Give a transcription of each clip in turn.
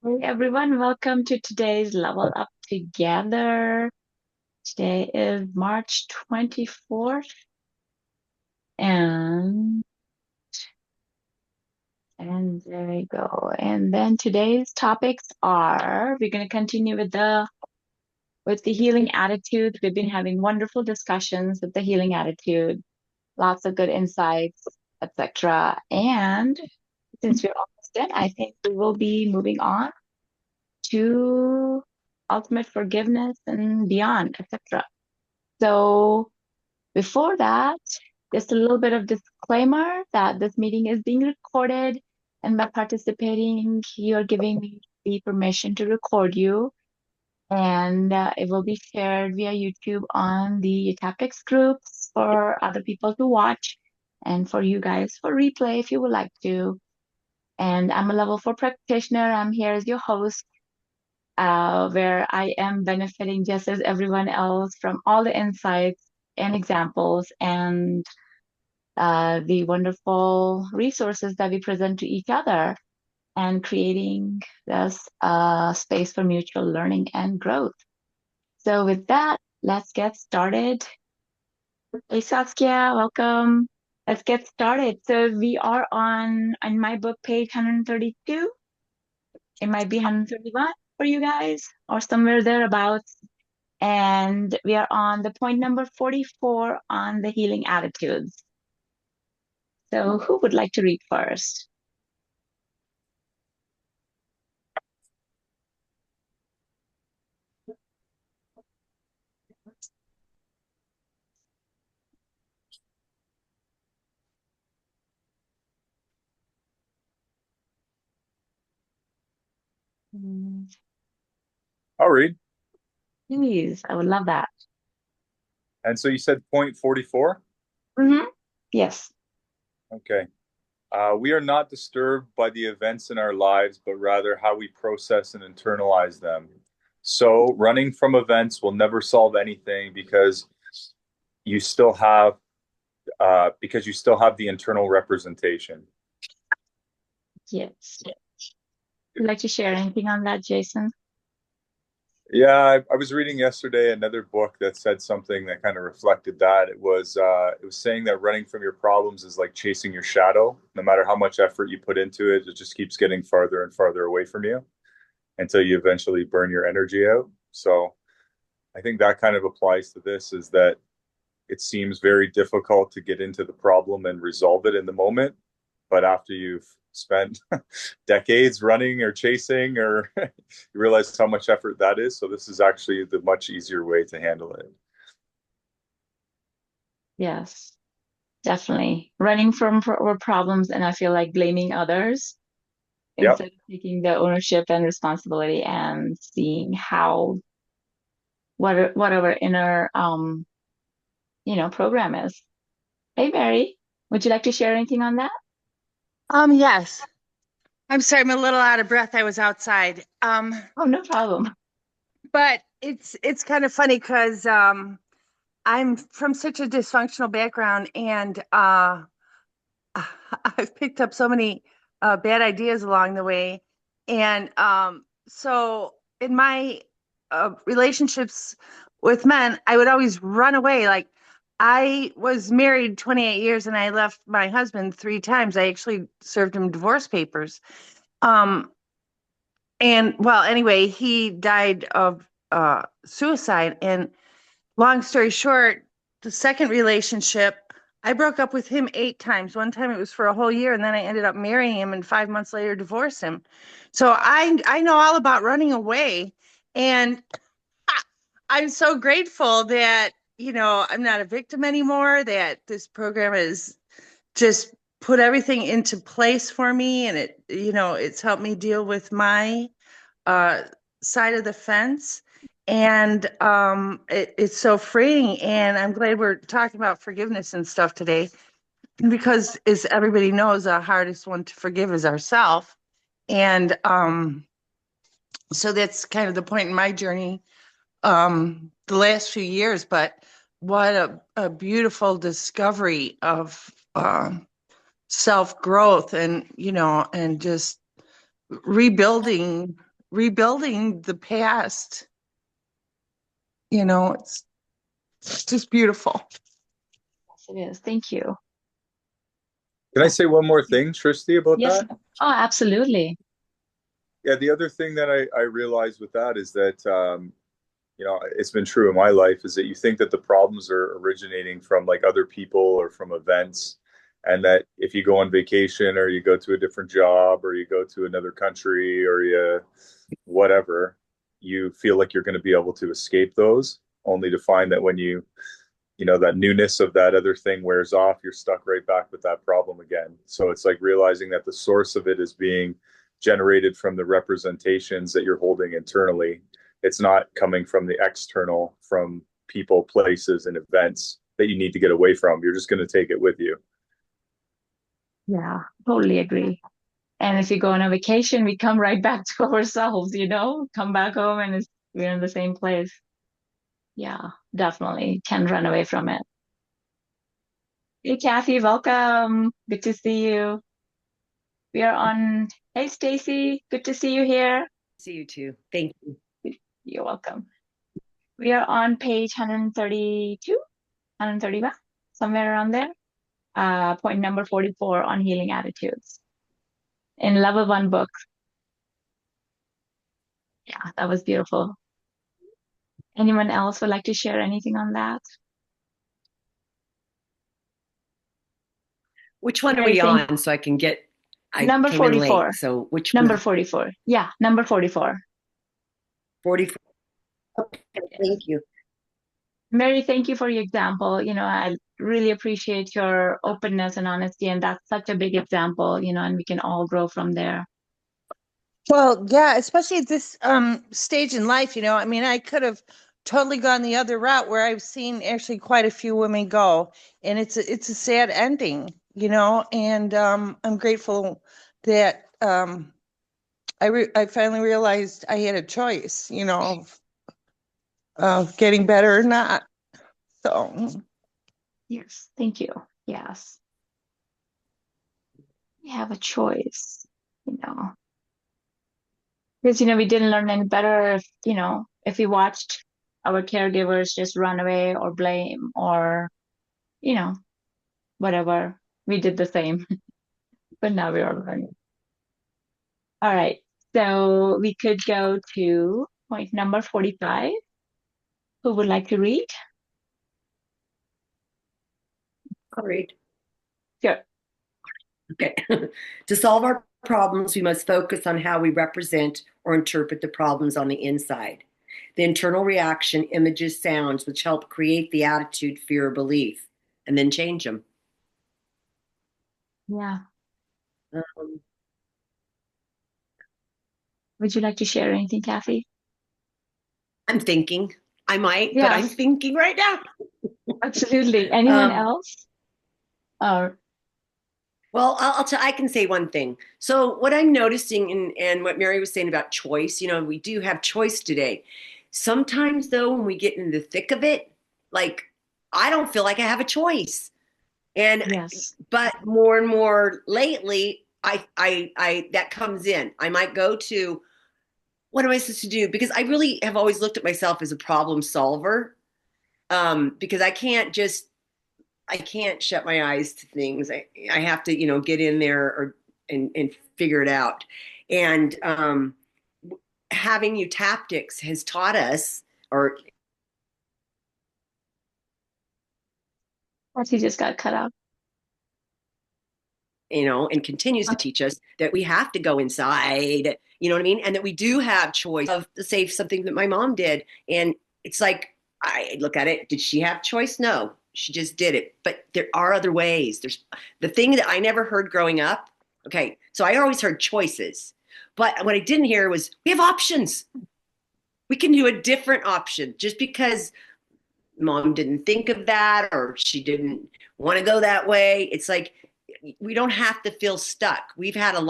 Hey everyone, welcome to today's Level Up Together. Today is March 24th and there we go. And then today's topics are we're going to continue with the healing attitude. We've been having wonderful discussions with the healing attitude, lots of good insights, etc. And since we're almost done, I think we will be moving on to ultimate forgiveness and beyond, etc. So before that, just a little bit of disclaimer that this meeting is being recorded, and by participating, you're giving me the permission to record you, and it will be shared via YouTube on the topics groups for other people to watch, and for you guys for replay if you would like to. And I'm a level 4 practitioner. I'm here as your host, where I am benefiting just as everyone else from all the insights and examples and the wonderful resources that we present to each other and creating this space for mutual learning and growth. So with that, let's get started. Hey Saskia, welcome. Let's get started. So we are on my book page 132. It might be 131 for you guys or somewhere thereabouts. And we are on the point number 44 on the healing attitudes. So who would like to read first? Mm, I'll read. Please, I would love that. And so you said point 44? Hmm. Yes. Okay. We are not disturbed by the events in our lives, but rather how we process and internalize them. So running from events will never solve anything you still have because you still have the internal representation. Yes. Would you like to share anything on that, Jason? Yeah, I was reading yesterday another book that said something that kind of reflected that. It was saying that running from your problems is like chasing your shadow. No matter how much effort you put into it, it just keeps getting farther and farther away from you until you eventually burn your energy out. So I think that kind of applies to this is that it seems very difficult to get into the problem and resolve it in the moment. But after you've spent decades running or chasing, or you realize how much effort that is. So this is actually the much easier way to handle it. Yes, definitely. Running from our problems, and I feel like blaming others Yep. instead of taking the ownership and responsibility and seeing how what our inner program is. Hey Mary, would you like to share anything on that? Yes. I'm sorry, I'm a little out of breath. I was outside. Oh, no problem. But it's kind of funny because I'm from such a dysfunctional background and I've picked up so many bad ideas along the way. And so in my relationships with men, I would always run away. Like I was married 28 years and I left my husband three times. I actually served him divorce papers. Um, and well, anyway, he died of suicide. And long story short, the second relationship, I broke up with him eight times. One time it was for a whole year, and then I ended up marrying him, and 5 months later divorced him. So I know all about running away, and I'm so grateful that I'm not a victim anymore. That this program has just put everything into place for me, and it's helped me deal with my uh, side of the fence. And it's so freeing. And I'm glad we're talking about forgiveness and stuff today because, as everybody knows, the hardest one to forgive is ourselves. And so that's kind of the point in my journey the last few years. But what a beautiful discovery of self growth and, and just rebuilding rebuilding the past. You know, it's just beautiful. Yes, it is. Thank you. Can I say one more thing, Tristy, about Yes. that? Oh, absolutely. Yeah, the other thing that I realized with that is that it's been true in my life is that you think that the problems are originating from like other people or from events, and that if you go on vacation or you go to a different job or you go to another country or you whatever, you feel like you're going to be able to escape those, only to find that when that newness of that other thing wears off, you're stuck right back with that problem again. So it's like realizing that the source of it is being generated from the representations that you're holding internally. It's not coming from the external, from people, places, and events that you need to get away from. You're just going to take it with you. Yeah, totally agree. And if you go on a vacation, we come right back to ourselves, come back home and we're in the same place. Yeah, definitely can run away from it. Hey, Kathy, welcome. Good to see you. We are on. Hey, Stacy, good to see you here. See you too. Thank you. You're welcome. We are on page 132, 131, somewhere around there. Point number 44 on healing attitudes in level 1 book. Yeah, that was beautiful. Anyone else would like to share anything on that? Which one are we on so I can get, I number came 44. in late, so which Number one? 44. Yeah, number 44. 44. Okay, thank you. Mary, thank you for your example. I really appreciate your openness and honesty, and that's such a big example, and we can all grow from there. Well, yeah, especially at this stage in life, I mean, I could have totally gone the other route where I've seen actually quite a few women go, and it's a sad ending, and I'm grateful that I finally realized I had a choice, of getting better or not. So Yes, thank you. Yes. We have a choice, because, we didn't learn any better if we watched our caregivers just run away or blame or, whatever. We did the same, but now we are learning. All right, so we could go to point number 45. Who would like to read? I'll read. Sure. Okay. To solve our problems, we must focus on how we represent or interpret the problems on the inside. The internal reaction, images, sounds, which help create the attitude, fear, or belief, and then change them. Yeah. Would you like to share anything, Kathy? I'm thinking. I might, Yeah. but I'm thinking right now. Absolutely. Anyone else? Or Well, I can say one thing. So what I'm noticing and what Mary was saying about choice, we do have choice today. Sometimes though, when we get in the thick of it, like I don't feel like I have a choice. And yes. But more and more lately, I that comes in. I might go to, what am I supposed to do? Because I really have always looked at myself as a problem solver. Because I can't shut my eyes to things. I have to, get in there and figure it out. And having eutaptics has taught us, or he just got cut out. And continues to teach us that we have to go inside, you know what I mean? And that we do have choice of, say, something that my mom did. And it's like, I look at it, did she have choice? No, she just did it. But there are other ways. There's the thing that I never heard growing up. Okay, so I always heard choices. But what I didn't hear was we have options. We can do a different option. Just because mom didn't think of that or she didn't want to go that way, it's like, we don't have to feel stuck. I've had a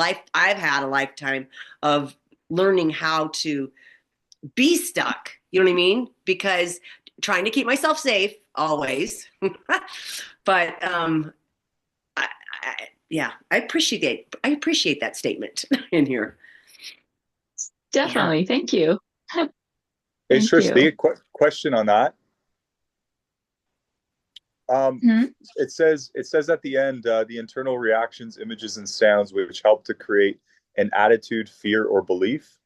lifetime of learning how to be stuck. You know what I mean? Because trying to keep myself safe always. But I appreciate that statement in here. Definitely. Thank you. Hey, Thank Trish, you. the question on that. Hmm. It says at the end, the internal reactions, images, and sounds which help to create an attitude, fear, or belief.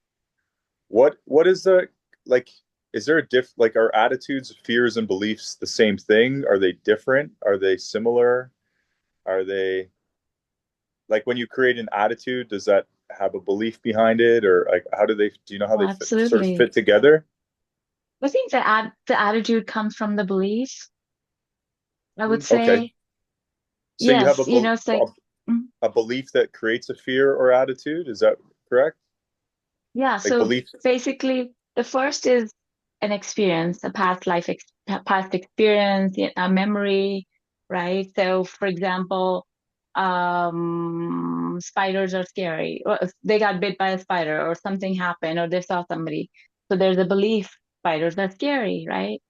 What is the like? Is there a like, are attitudes, fears, and beliefs the same thing? Are they different? Are they similar? Are they like when you create an attitude? Does that have a belief behind it, or like how do they? Do you know how Oh, they sort of absolutely. fit together? I think the attitude comes from the belief. I would Okay, say, so you have yes, you know, it's like, mm, a belief that creates a fear or attitude. Is that correct? yeah, Like so belief. basically the first is an experience, a past experience, a memory, right? So for example, spiders are scary, or if they got bit by a spider or something happened or they saw somebody. So there's a belief spiders are scary, right?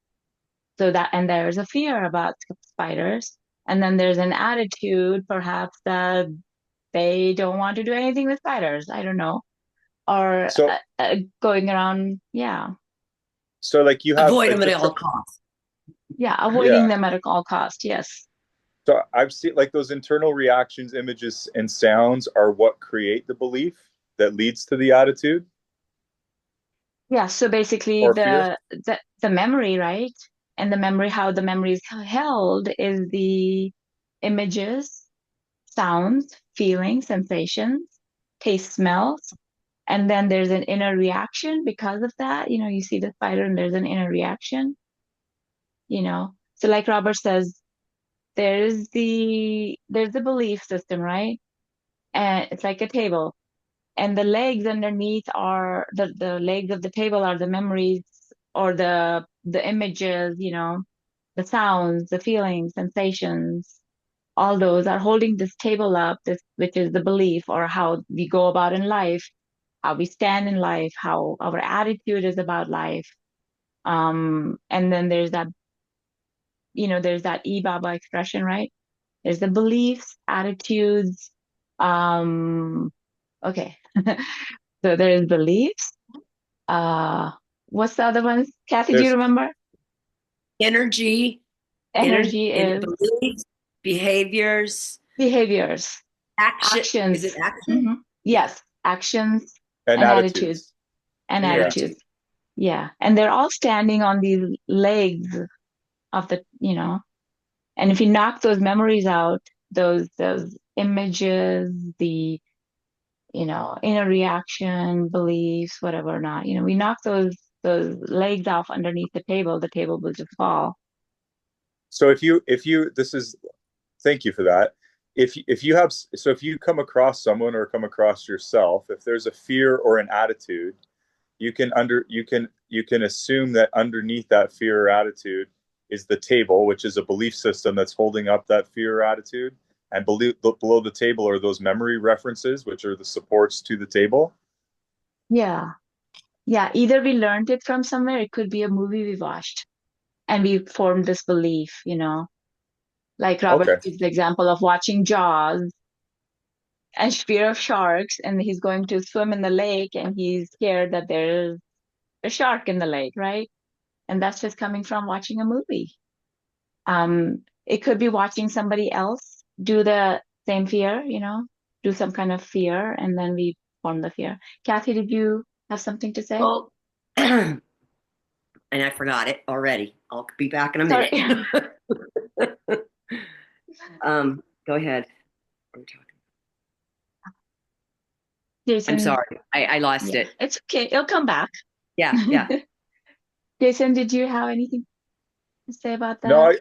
So that, and there's a fear about spiders. And then there's an attitude, perhaps, that they don't want to do anything with spiders. I don't know. Or So going around, yeah, so like you have Avoid them at just all costs. yeah, avoiding yeah. them at all cost. Yes. So I've seen like those internal reactions, images, and sounds are what create the belief that leads to the attitude Yeah. So basically, or fear. the memory, right? And the memory, how the memory is held, is the images, sounds, feelings, sensations, taste, smells. And then there's an inner reaction because of that. You know, you see the spider and there's an inner reaction, you know. So like Robert says, there's the belief system, right? And it's like a table. And the legs underneath are the legs of the table are the memories or the images, you know, the sounds, the feelings, sensations, all those are holding this table up, this which is the belief or how we go about in life, how we stand in life, how our attitude is about life. And then there's that, you know, there's that E-Baba expression, right? There's the beliefs, attitudes. Um, okay. So there's beliefs. Uh, what's the other ones? Kathy, do you There's remember? Energy, Energy is beliefs, behaviors, behaviors, action. Is it actions. action? Hmm. Yeah, Yes, actions and and attitudes attitudes. and and Yeah. attitudes. attitude. Yeah. And they're all standing on these legs of the, you know, and if you knock those memories out, those images, the, you know, inner reaction, beliefs, whatever or not, you know, we knock those legs off underneath the table will just fall. So if you this is thank you for that. If you have so if you come across someone or come across yourself, if there's a fear or an attitude, you can assume that underneath that fear or attitude is the table, which is a belief system that's holding up that fear or attitude, and below the table are those memory references, which are the supports to the table. Yeah. Yeah. Either we learned it from somewhere, it could be a movie we watched and we formed this belief, you know, like Robert Okay. gives the example of watching Jaws and fear of sharks, and he's going to swim in the lake and he's scared that there's a shark in the lake, right? And that's just coming from watching a movie. It could be watching somebody else do the same fear, you know, do some kind of fear, and then we form the fear. Kathy, did you have something to say? Well, and I forgot it already. I'll be back in a Sorry. minute. Go ahead. I'm Jason, sorry. I lost yeah, it. it's okay. It'll come back. Yeah, yeah. Jason, did you have anything to say about No, that?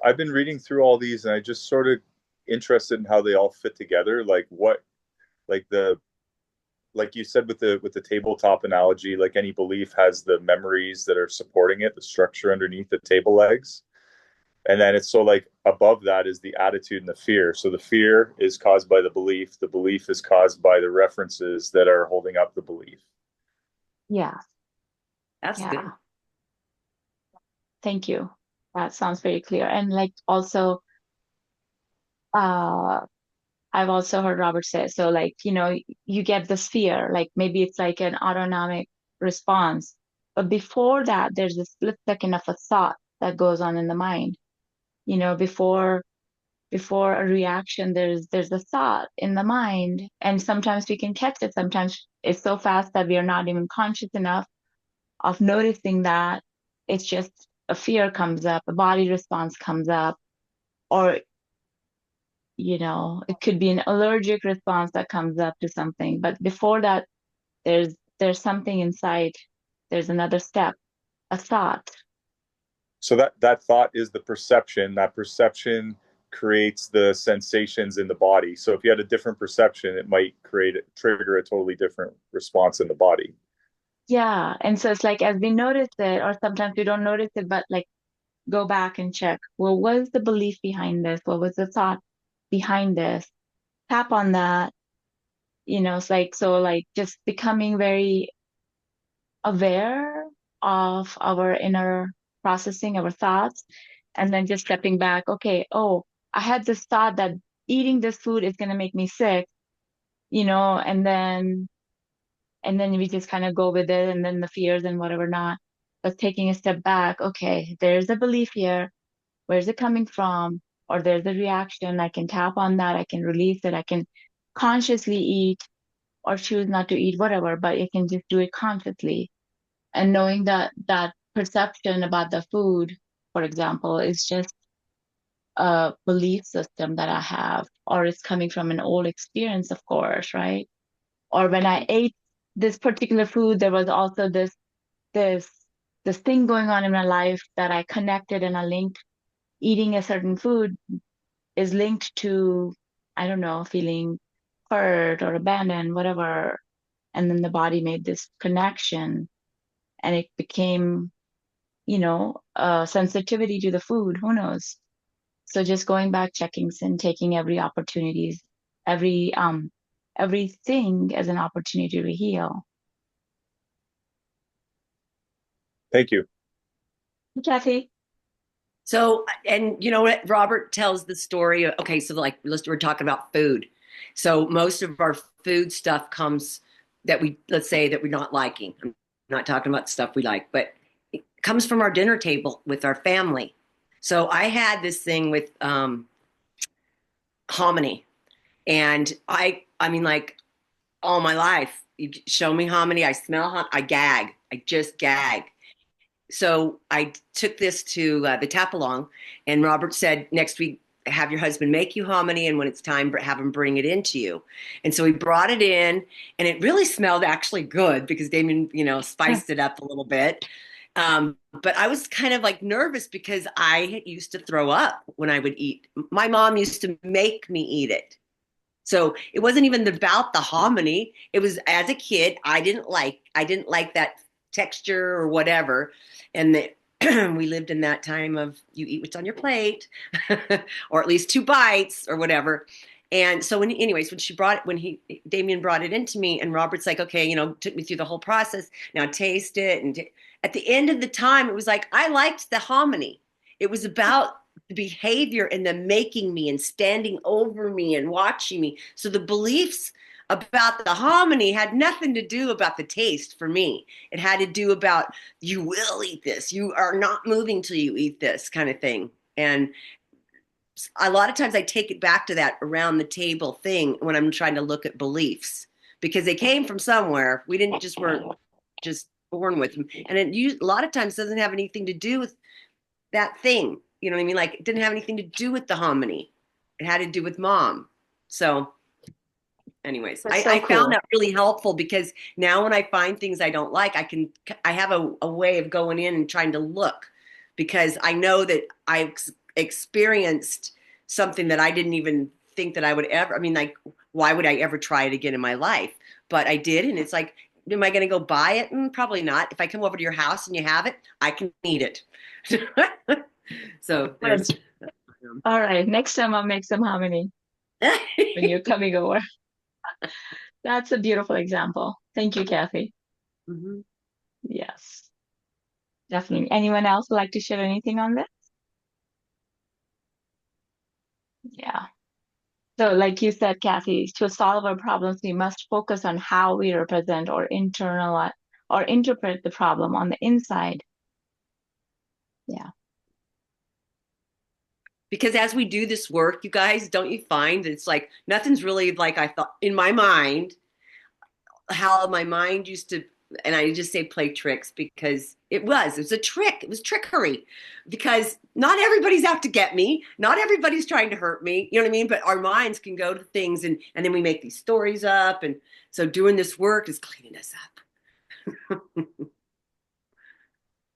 I've been reading through all these and I just sort of interested in how they all fit together. Like what like the like you said with the tabletop analogy, like any belief has the memories that are supporting it, the structure underneath the table legs. And then it's so like above that is the attitude and the fear. So the fear is caused by the belief is caused by the references that are holding up the belief. Yeah, That's good. yeah. Thank you. That sounds very clear. And like also, uh, I've also heard Robert say, so like, you get this fear, like maybe it's like an autonomic response. But before that, there's a split second of a thought that goes on in the mind. Before a reaction, there's a thought in the mind, and sometimes we can catch it. Sometimes it's so fast that we are not even conscious enough of noticing that. It's just a fear comes up, a body response comes up, or it could be an allergic response that comes up to something. But before that, there's something inside. There's another step, a thought. So that thought is the perception. That perception creates the sensations in the body. So if you had a different perception, it might trigger a totally different response in the body. Yeah. And so it's like as we notice it, or sometimes we don't notice it, but like go back and check, well, what was the belief behind this? What was the thought behind this? Tap on that. It's like, so like just becoming very aware of our inner processing, our thoughts, and then just stepping back. Okay, oh, I had this thought that eating this food is going to make me sick, and then we just kind of go with it, and then the fears and whatever not. But taking a step back, okay, there's a belief here. Where's it coming from? Or there's a reaction. I can tap on that. I can release it. I can consciously eat or choose not to eat, whatever, but I can just do it consciously. And knowing that perception about the food, for example, is just a belief system that I have, or it's coming from an old experience, of course, right? Or when I ate this particular food, there was also this this thing going on in my life that I connected and I linked. Eating a certain food is linked to, I don't know, feeling hurt or abandoned, whatever. And then the body made this connection, and it became, a sensitivity to the food. Who knows? So just going back, checking and taking every opportunities, every everything as an opportunity to heal. Thank you. Kathy? So, and you know what? Robert tells the story. Okay, so like we're talking about food. So most of our food stuff comes that let's say that we're not liking. I'm not talking about stuff we like, but it comes from our dinner table with our family. So I had this thing with hominy, and I mean, like all my life, you show me hominy, I smell, I gag, I just gag. So I took this to the tap-along, and Robert said, next week, have your husband make you hominy, and when it's time, have him bring it into you. And so he brought it in, and it really smelled actually good because Damien, spiced it up a little bit. But I was kind of like nervous because I used to throw up when I would eat. My mom used to make me eat it. So it wasn't even about the hominy. It was as a kid, I didn't like that texture or whatever. And we lived in that time of you eat what's on your plate, or at least 2 bites or whatever. And so when Damien brought it into me, and Robert's like, okay, took me through the whole process. Now taste it. And at the end of the time, it was like, I liked the hominy. It was about the behavior and the making me and standing over me and watching me. So the beliefs about the hominy had nothing to do about the taste for me. It had to do about, you will eat this. You are not moving till you eat this kind of thing. And a lot of times I take it back to that around the table thing when I'm trying to look at beliefs, because they came from somewhere. We weren't just born with them. And a lot of times doesn't have anything to do with that thing. You know what I mean? Like it didn't have anything to do with the hominy. It had to do with mom. So anyways, I found that really helpful, because now when I find things I don't like, I have a way of going in and trying to look, because I know that I experienced something that I didn't even think that I would ever, like, why would I ever try it again in my life? But I did. And it's like, am I going to go buy it? Probably not. If I come over to your house and you have it, I can eat it. So there's. All right. Next time I'll make some hominy when you're coming over. That's a beautiful example. Thank you, Kathy. Mm-hmm. Yes, definitely. Anyone else would like to share anything on this? Yeah. So, like you said, Kathy, to solve our problems, we must focus on how we represent or internalize or interpret the problem on the inside. Yeah. Because as we do this work, you guys, don't you find that it's like nothing's really like I thought in my mind, how my mind used to, and I just say play tricks because it was a trick. It was trickery because not everybody's out to get me. Not everybody's trying to hurt me. You know what I mean? But our minds can go to things and then we make these stories up. And so doing this work is cleaning us up.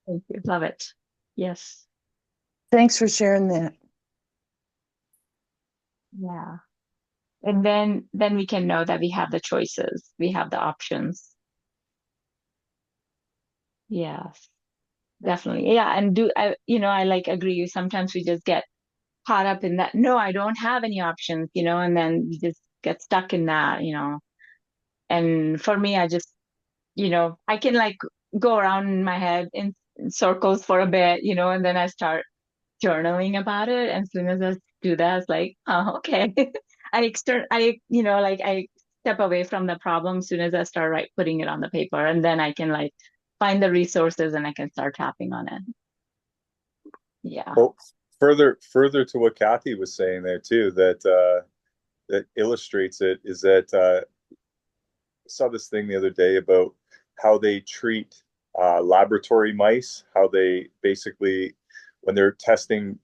Thank you. Love it. Yes. Thanks for sharing that. Yeah. And then we can know that we have the choices. We have the options. Yes. Definitely. Yeah. And I like agree. Sometimes we just get caught up in that. No, I don't have any options, and then we just get stuck in that. And for me, I just, I can like go around in my head in circles for a bit, and then I start journaling about it. And as soon as I do that, it's like, oh, okay. I step away from the problem as soon as I start putting it on the paper, and then I can like find the resources and I can start tapping on it. Yeah. Well, further to what Kathy was saying there too, that illustrates it is that I saw this thing the other day about how they treat laboratory mice, how they basically when they're testing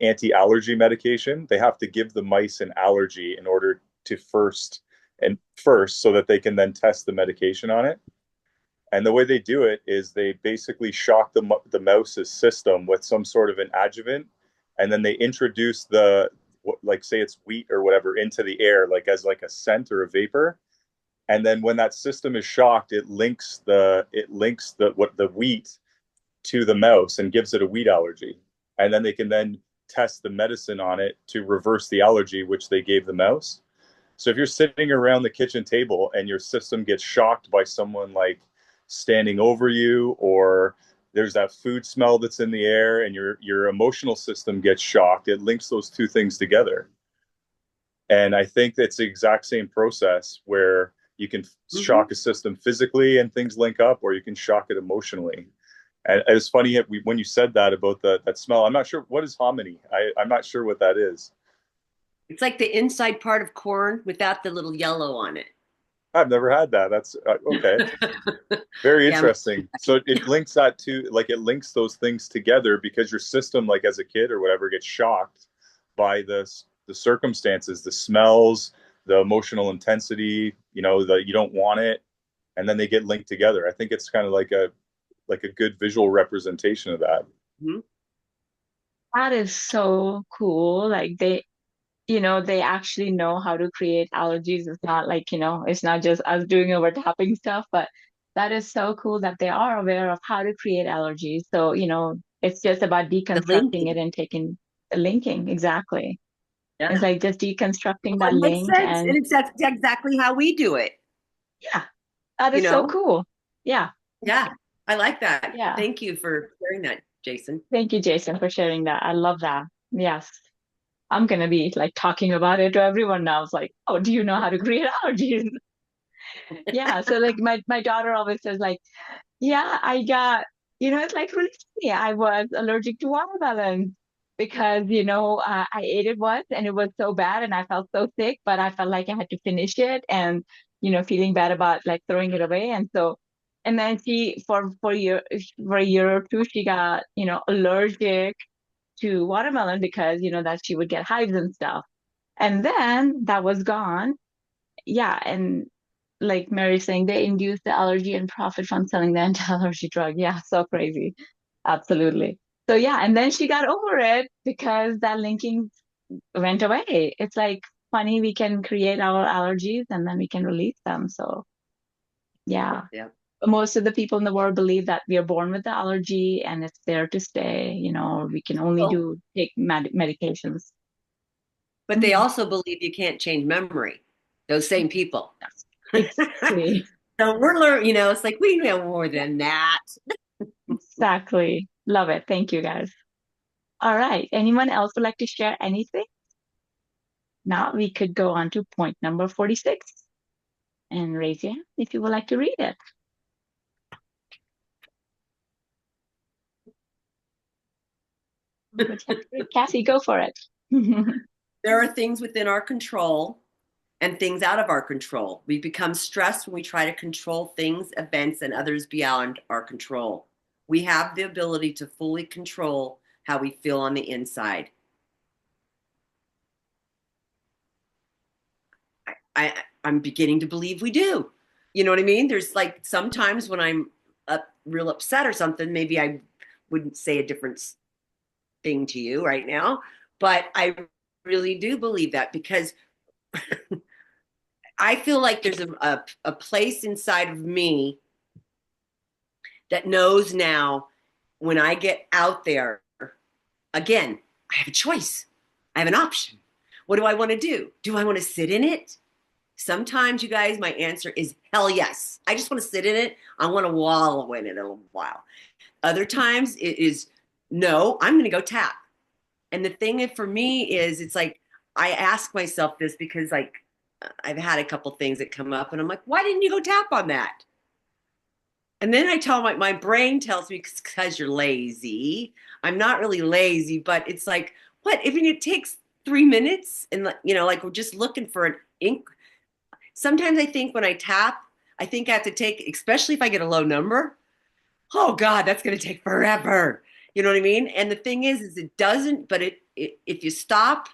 anti-allergy medication, they have to give the mice an allergy in order to first so that they can then test the medication on it. And the way they do it is they basically shock the mouse's system with some sort of an adjuvant, and then they introduce like say it's wheat or whatever into the air, like as like a scent or a vapor. And then when that system is shocked, it links the wheat to the mouse and gives it a wheat allergy. And then they can then test the medicine on it to reverse the allergy which they gave the mouse. So if you're sitting around the kitchen table and your system gets shocked by someone like standing over you, or there's that food smell that's in the air and your emotional system gets shocked, it links those two things together. And I think it's the exact same process where you can shock a system physically and things link up, or you can shock it emotionally. And it's funny when you said that about that smell. I'm not sure what is hominy. I'm not sure what that is. It's like the inside part of corn without the little yellow on it. I've never had that. That's okay. Very interesting. So it links that to it links those things together because your system, like as a kid or whatever, gets shocked by the circumstances, the smells, the emotional intensity, that you don't want it, and then they get linked together. I think it's kind of like a good visual representation of that. Mm-hmm. That is so cool. Like they actually know how to create allergies. It's not like, it's not just us doing over tapping stuff, but that is so cool that they are aware of how to create allergies. So, it's just about deconstructing it and taking the linking. Exactly. Yeah. It's like just deconstructing Well, that it makes link sense. And that's exactly how we do it. Yeah, that is so cool. Yeah. Yeah, I like that. Yeah. Thank you for sharing that, Jason. Thank you, Jason, for sharing that. I love that. Yes. I'm going to be like talking about it to everyone now. It's like, oh, do you know how to create allergies? Yeah. So like my daughter always says like, yeah, I got, it's like really funny. I was allergic to watermelon because, I ate it once and it was so bad and I felt so sick, but I felt like I had to finish it and, feeling bad about like throwing it away. And so, and then she, for a year or two, she got, allergic to watermelon because, that she would get hives and stuff. And then that was gone. Yeah. And like Mary's saying, they induce the allergy and profit from selling the anti-allergy drug. Yeah, so crazy. Absolutely. So yeah, and then she got over it because that linking went away. It's like funny, we can create our allergies and then we can release them. So yeah. Yeah. Most of the people in the world believe that we are born with the allergy and it's there to stay, we can only take medications. But they also believe you can't change memory. Those same people. Exactly. So we're learning, it's like we know more than that. Exactly. Love it. Thank you, guys. All right. Anyone else would like to share anything? Now we could go on to point number 46 and raise your hand if you would like to read it. Cassie, go for it. There are things within our control and things out of our control. We become stressed when we try to control things, events, and others beyond our control. We have the ability to fully control how we feel on the inside. I'm beginning to believe we do. You know what I mean? There's like sometimes when I'm real upset or something, maybe I wouldn't say a different thing to you right now, but I really do believe that because I feel like there's a place inside of me that knows now when I get out there, again, I have a choice. I have an option. What do I want to do? Do I want to sit in it? Sometimes, you guys, my answer is hell yes. I just want to sit in it. I want to wallow in it a little while. Other times it is no, I'm going to go tap. And the thing for me is, it's like, I ask myself this because like I've had a couple things that come up and I'm like, why didn't you go tap on that? And then I tell my brain tells me because you're lazy. I'm not really lazy, but it's like, what? If it takes 3 minutes and, you know, like we're just looking for an ink. Sometimes I think when I tap, I think I have to take, especially if I get a low number. Oh God, that's going to take forever. You know what I mean? And the thing is it doesn't, but if you stop,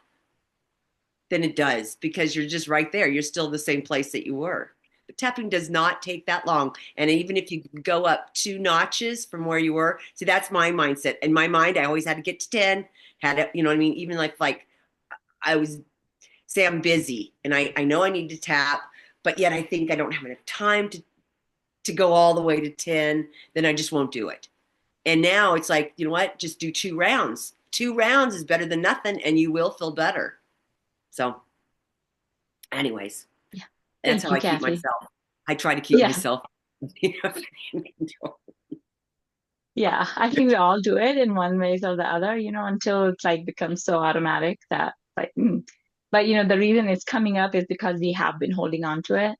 then it does because you're just right there. You're still the same place that you were. But tapping does not take that long. And even if you go up 2 notches from where you were, see, that's my mindset. In my mind, I always had to get to 10, had to, you know what I mean? Even like I was, say I'm busy and I know I need to tap, but yet I think I don't have enough time to go all the way to 10, then I just won't do it. And now it's like, you know what? Just do 2 rounds. 2 rounds is better than nothing, and you will feel better. So, anyways, Yeah. that's Thank how you, I keep Kathy. myself. I try to keep Yeah. myself. Yeah, I think we all do it in one way or the other, you know, until it's like becomes so automatic that like, But you know, the reason it's coming up is because we have been holding on to it,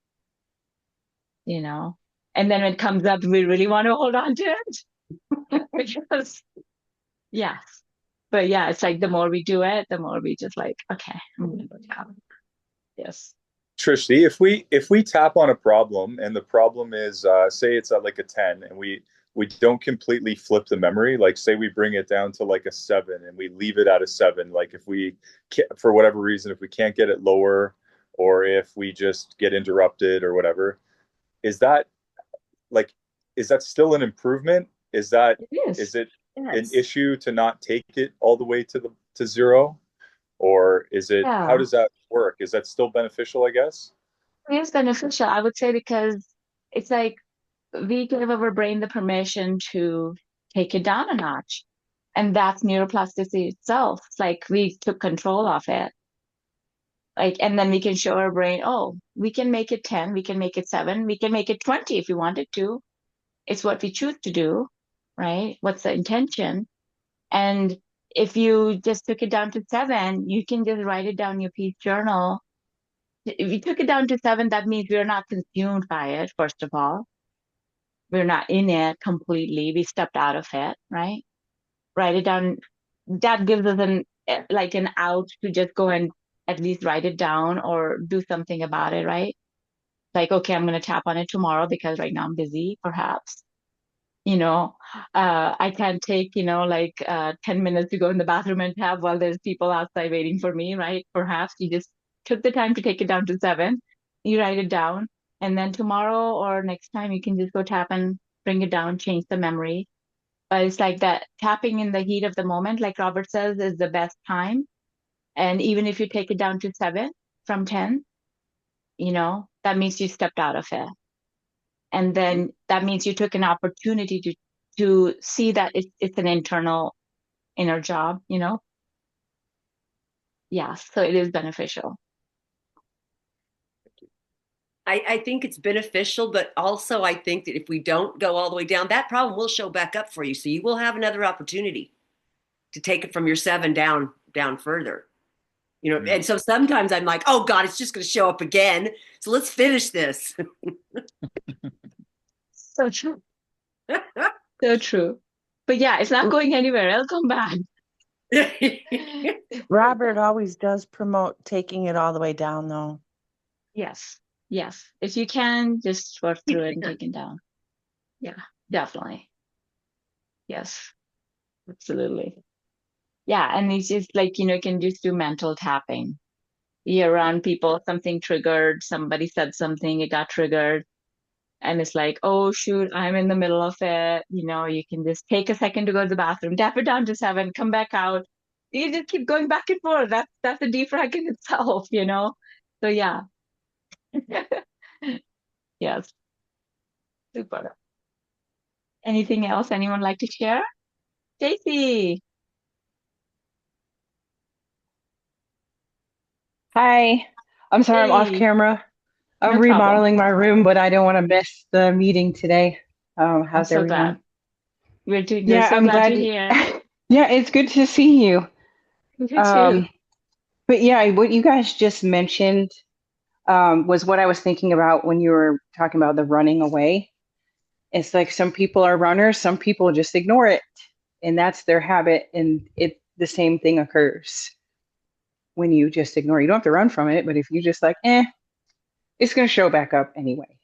you know, and then when it comes up, we really want to hold on to it because, yes. But yeah, it's like the more we do it, the more we just like, okay, I'm gonna go down. Yes. Trish, see, if we tap on a problem and the problem is say it's at like a 10 and we don't completely flip the memory, like say we bring it down to like a 7 and we leave it at a 7, like if we for whatever reason if we can't get it lower or if we just get interrupted or whatever, is that like is that still an improvement? It is. Is it an Yes. issue to not take it all the way to 0? Or is it, how Yeah. does that work? Is that still beneficial, I guess? It is beneficial, I would say, because it's like we give our brain the permission to take it down a notch. And that's neuroplasticity itself. It's like we took control of it. Like, and then we can show our brain, oh, we can make it 10, we can make it 7, we can make it 20 if we wanted to. It's what we choose to do, right? What's the intention? And if you just took it down to 7, you can just write it down in your peace journal. If you took it down to 7, that means we're not consumed by it, first of all. We're not in it completely. We stepped out of it, right? Write it down. That gives us like an out to just go and at least write it down or do something about it, right? Like, okay, I'm going to tap on it tomorrow because right now I'm busy, perhaps. You know, I can't take, 10 minutes to go in the bathroom and tap while there's people outside waiting for me, right? Perhaps you just took the time to take it down to 7, you write it down, and then tomorrow or next time you can just go tap and bring it down, change the memory. But it's like that tapping in the heat of the moment, like Robert says, is the best time. And even if you take it down to 7 from 10, that means you stepped out of it. And then that means you took an opportunity to see that it's an inner job, Yeah, so it is beneficial. I think it's beneficial, but also I think that if we don't go all the way down, that problem will show back up for you. So you will have another opportunity to take it from your 7 down further. You know, Mm. and so sometimes I'm like, oh God, it's just going to show up again. So let's finish this. So true. So true. But yeah, it's not going anywhere. It'll come back. Robert always does promote taking it all the way down, though. Yes. Yes. If you can, just work through it and take it down. Yeah, definitely. Yes, absolutely. Yeah, and it's just like, you can just do mental tapping. You're around people, something triggered, somebody said something, it got triggered, and it's like, oh shoot, I'm in the middle of it. You can just take a second to go to the bathroom, tap it down to 7, come back out. You just keep going back and forth. That's a defrag in itself. So yeah. Yes, super. Anything else anyone like to share? Stacy. Hi, I'm sorry I'm off Hey, camera. I'm no problem. remodeling my room, but I don't want to miss the meeting today. I'm How's so glad. everyone? We're Yeah, so I'm glad you're glad. here. Yeah, it's good to see you. You too. Um, but yeah, what you guys just mentioned was what I was thinking about when you were talking about the running away. It's like some people are runners, some people just ignore it, and that's their habit, and the same thing occurs when you just ignore. You don't have to run from it, but if you just like, it's going to show back up anyway.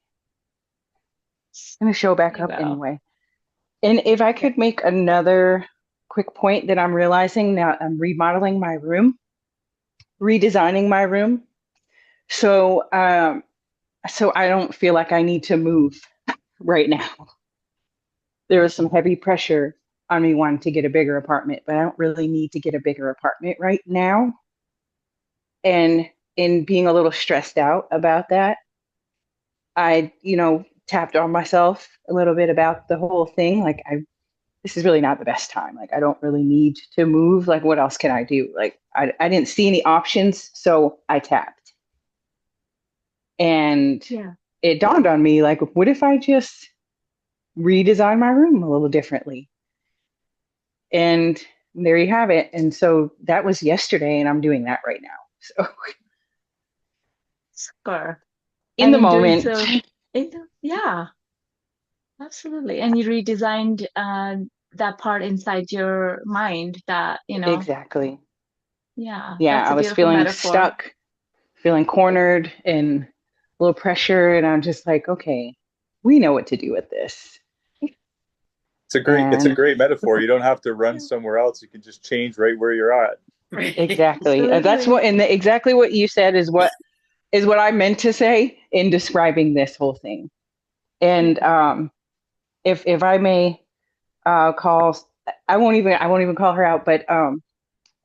Going to show back You up will. anyway. And if I Yeah. could make another quick point that I'm realizing now, I'm remodeling my room, redesigning my room. So I don't feel like I need to move right now. There was some heavy pressure on me wanting to get a bigger apartment, but I don't really need to get a bigger apartment right now. And in being a little stressed out about that, I, tapped on myself a little bit about the whole thing. Like this is really not the best time. Like, I don't really need to move. Like, what else can I do? Like, I didn't see any options, so I tapped. And Yeah. it dawned on me, like, what if I just redesign my room a little differently? And there you have it. And so that was yesterday, and I'm doing that right now. So Super. in And the in doing moment, so, yeah, absolutely. And you redesigned that part inside your mind exactly. yeah, Yeah, that's I a was beautiful feeling metaphor. stuck, feeling cornered, and a little pressure. And I'm just like, okay, we know what to do with this. It's a And great metaphor. You don't have to run somewhere else. You can just change right where you're at. exactly, that's Absolutely. exactly what you said is what I meant to say in describing this whole thing. And Yeah. if I may call, I won't even call her out, but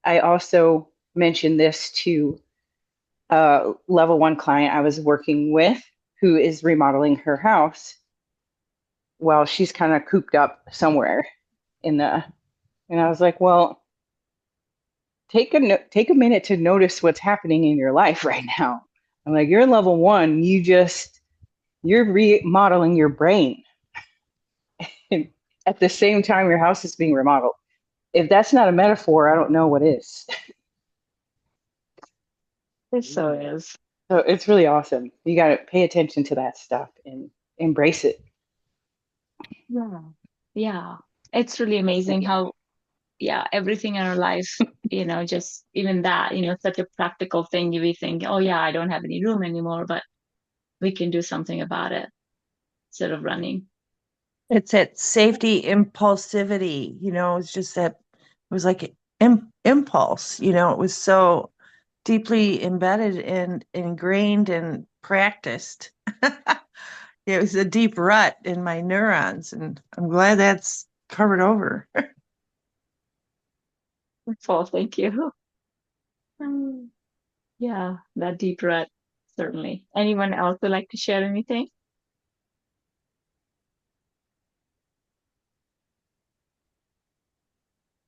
I also mentioned this to a level 1 client I was working with who is remodeling her house. Well, she's kind of cooped up somewhere and I was like, well, take a minute to notice what's happening in your life right now. I'm like, you're level 1, you're remodeling your brain. And at the same time your house is being remodeled. If that's not a metaphor, I don't know what is. It so is. So it's really awesome. You got to pay attention to that stuff and embrace it. Yeah. Yeah. It's really amazing Yeah. how, yeah, everything in our life, just even that, such a practical thing. You be thinking, oh yeah, I don't have any room anymore, but we can do something about it instead of running. It's that safety impulsivity, it's just that it was like impulse, it was so deeply embedded and ingrained and practiced. It was a deep rut in my neurons, and I'm glad that's covered over. Wonderful, thank you. Yeah, that deep rut, certainly. Anyone else would like to share anything?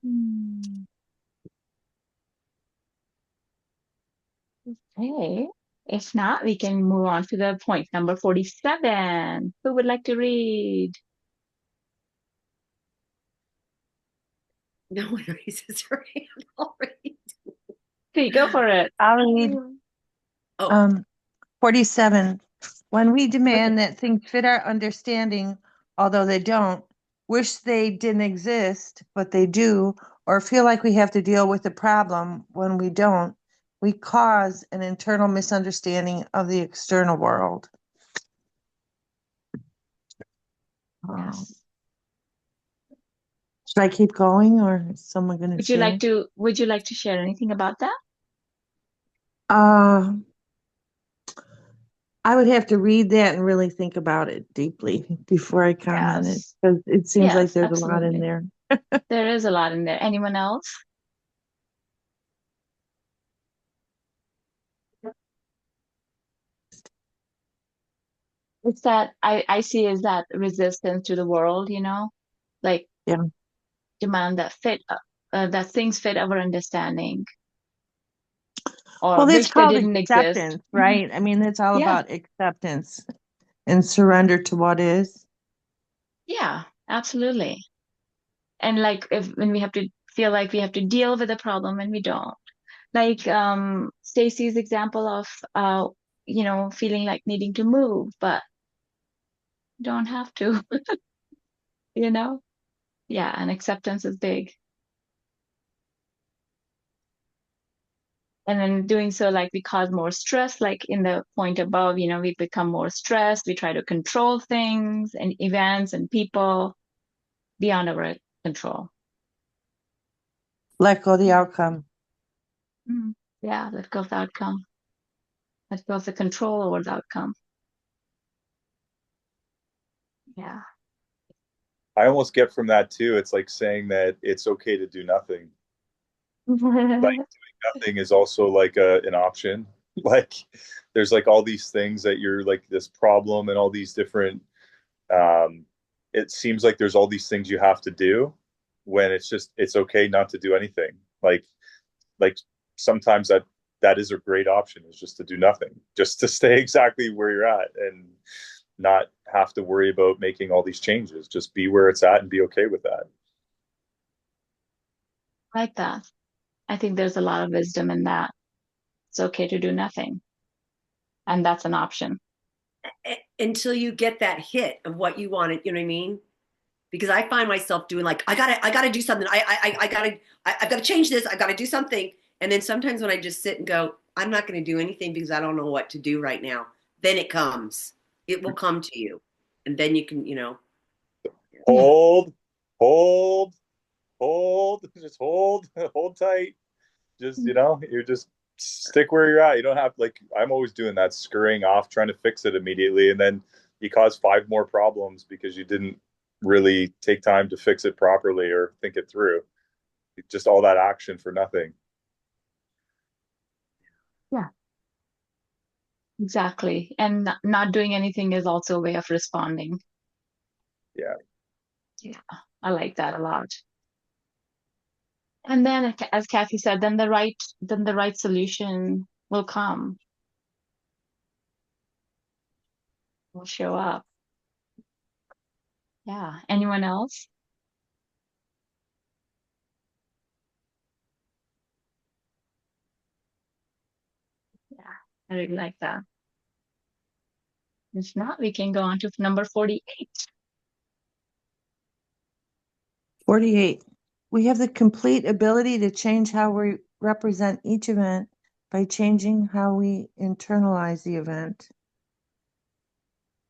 Hmm. Okay. If not, we can move on to the point number 47. Who would like to read? No one raises her hand already. Okay, go for it. I'll read Oh, 47. When we Okay. demand that things fit our understanding, although they don't, wish they didn't exist, but they do, or feel like we have to deal with the problem when we don't, we cause an internal misunderstanding of the external world. Yes. Should I keep going, or is someone going to share? Would you like to share anything about that? Uh, I would have to read that and really think about it deeply before I commented, Yes. because it seems like Yes, there's a lot in absolutely. there. There is a lot in there. Anyone else? It's that I see is that resistance to the world, like Yeah. demand that things fit our understanding Well, or that's wish they called didn't exist. acceptance, right? I mean, it's all Yeah, about acceptance and surrender to what is. yeah, absolutely. And like if when we have to feel like we have to deal with a problem and we don't. Like Stacy's example of feeling like needing to move, but don't have to, you know? Yeah, and acceptance is big. And then doing so, like we cause more stress, like in the point above, we become more stressed. We try to control things and events and people beyond our control. Let go of the outcome. Mm. Yeah, let go of the outcome. Let go of the control over the outcome. Yeah. I almost get from that too. It's like saying that it's okay to do nothing. Like nothing is also like an option. Like there's like all these things that you're like this problem and all these different um it seems like there's all these things you have to do when it's okay not to do anything. Like sometimes that is a great option, is just to do nothing, just to stay exactly where you're at and not have to worry about making all these changes. Just be where it's at and be okay with that. Like that. I think there's a lot of wisdom in that. It's okay to do nothing. And that's an option. until you get that hit of what you wanted, you know what I mean? Because I find myself doing like, I gotta do something. I've got to change this. I've got to do something. And then sometimes when I just sit and go, I'm not going to do anything because I don't know what to do right now. Then it comes. It will come to you, and then you can, Yeah. Hold, hold, hold, just hold, hold tight. Just, you just stick where you're at. You don't have, like, I'm always doing that, scurrying off, trying to fix it immediately. And then you cause five more problems because you didn't really take time to fix it properly or think it through. Just all that action for nothing. Yeah, exactly. And not doing anything is also a way of responding. Yeah. Yeah, I like that a lot. And then, as Kathy said, then the right solution will come, will show up. Yeah. Anyone else? Yeah, I really like that. If not, we can go on to number 48. 48. We have the complete ability to change how we represent each event by changing how we internalize the event.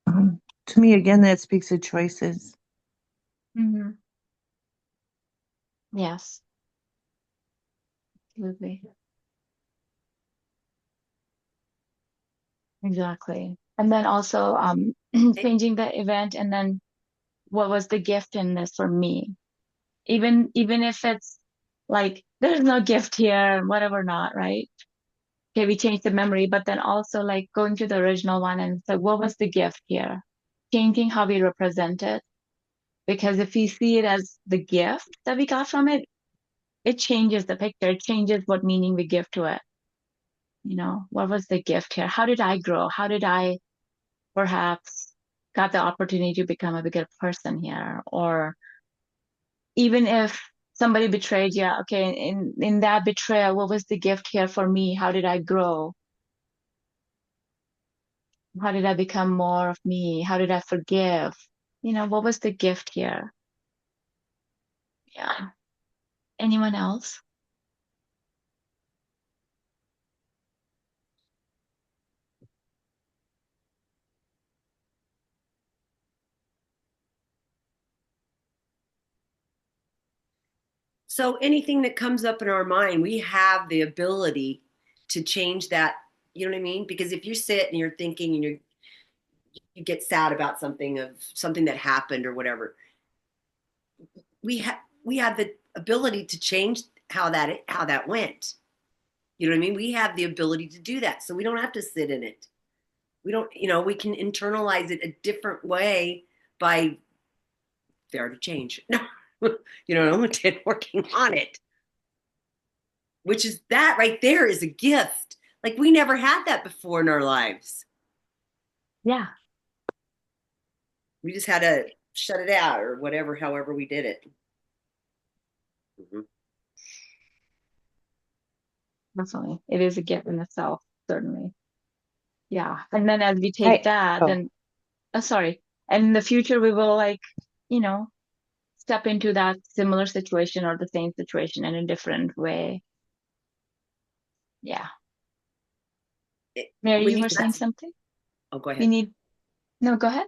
To me, again, that speaks of choices. Mm-hmm. Yes, absolutely. Exactly. And then also changing the event and then what was the gift in this for me? Even if it's like there's no gift here, whatever not, right? Okay, we changed the memory, but then also like going to the original one and it's like, what was the gift here? Changing how we represent it. Because if we see it as the gift that we got from it, it changes the picture, it changes what meaning we give to it. What was the gift here? How did I grow? How did I perhaps got the opportunity to become a bigger person here? Or even if somebody betrayed you. Okay, in that betrayal, what was the gift here for me? How did I grow? How did I become more of me? How did I forgive? What was the gift here? Yeah. Anyone else? So anything that comes up in our mind, we have the ability to change that. You know what I mean? Because if you sit and you're thinking and you get sad about something that happened or whatever, we have the ability to change how that went. You know what I mean? We have the ability to do that, so we don't have to sit in it. We don't, we can internalize it a different way by fair to change. No, working on it, which is that right there is a gift. Like we never had that before in our lives. Yeah. We just had to shut it out or whatever, however we did it. Mm-hmm. Definitely. It is a gift in itself, certainly. Yeah. And then as we take that, then, sorry. And in the future, we will step into that similar situation or the same situation in a different way. Yeah. Mary, you were saying something? Oh, go ahead. No, go ahead.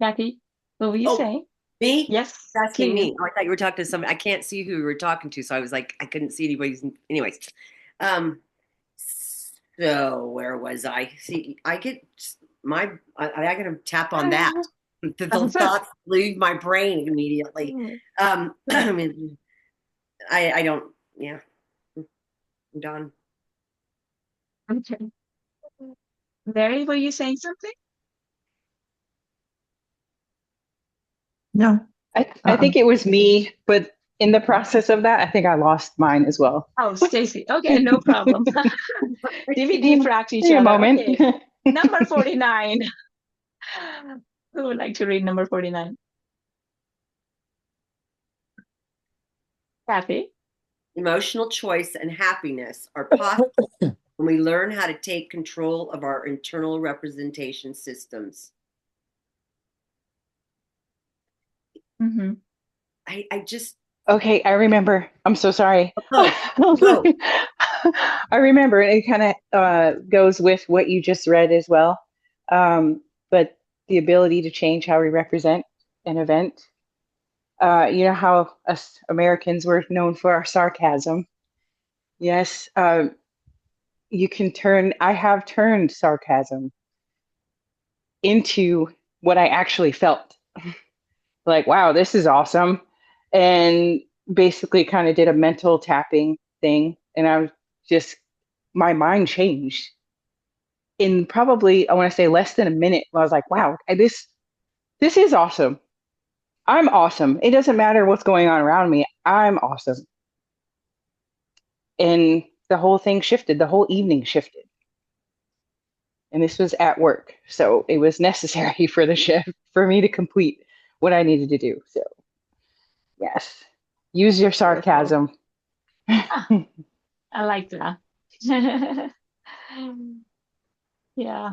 Kathy, what were you saying? Me? Yes. Asking me. Oh, I thought you were talking to somebody. I can't see who you were talking to, so I was like, I couldn't see anybody's. Anyways, so where was I? See, I get I gotta tap on that. The thoughts leave my brain immediately. I mean, I don't. Yeah, I'm done. Okay. Mary, were you saying something? No. I think it was me, but in the process of that, I think I lost mine as well. Oh, Stacy. Okay, no problem. DVD fracked each Give me a other. moment. Okay. Number 49. Who would like to read number 49? Kathy? Emotional choice and happiness are possible when we learn how to take control of our internal representation systems. Mm-hmm. I just. Okay, I remember. I'm so sorry. Oh. I remember, and it kind of goes with what you just read as well. But the ability to change how we represent an event. You know how us Americans were known for our sarcasm. Yes, you can I have turned sarcasm into what I actually felt. Like, wow, this is awesome. And basically kind of did a mental tapping thing. And I was just, my mind changed in probably, I want to say less than a minute. I was like, wow, this is awesome. I'm awesome. It doesn't matter what's going on around me. I'm awesome. And the whole thing shifted. The whole evening shifted. And this was at work. So it was necessary for the shift for me to complete what I needed to do. So yes, use your sarcasm. I like that. Yeah.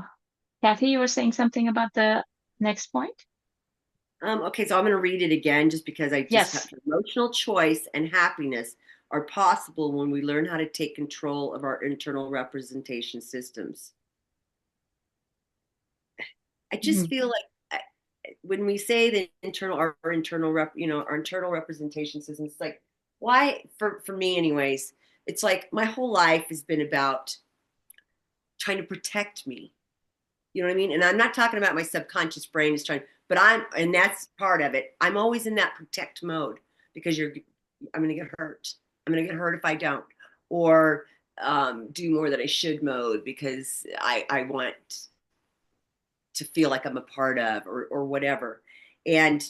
Kathy, you were saying something about the next point? Okay, so I'm going to read it again just because I just have emotional choice and happiness are possible when we learn how to take control of our internal representation systems. I just feel like when we say the our internal representation systems, it's like, why, for me anyways, it's like my whole life has been about trying to protect me. You know what I mean? And I'm not talking about my subconscious brain is trying, but and that's part of it. I'm always in that protect mode because I'm going to get hurt. I'm going to get hurt if I don't, or do more than I should mode because I want to feel like I'm a part of or whatever. And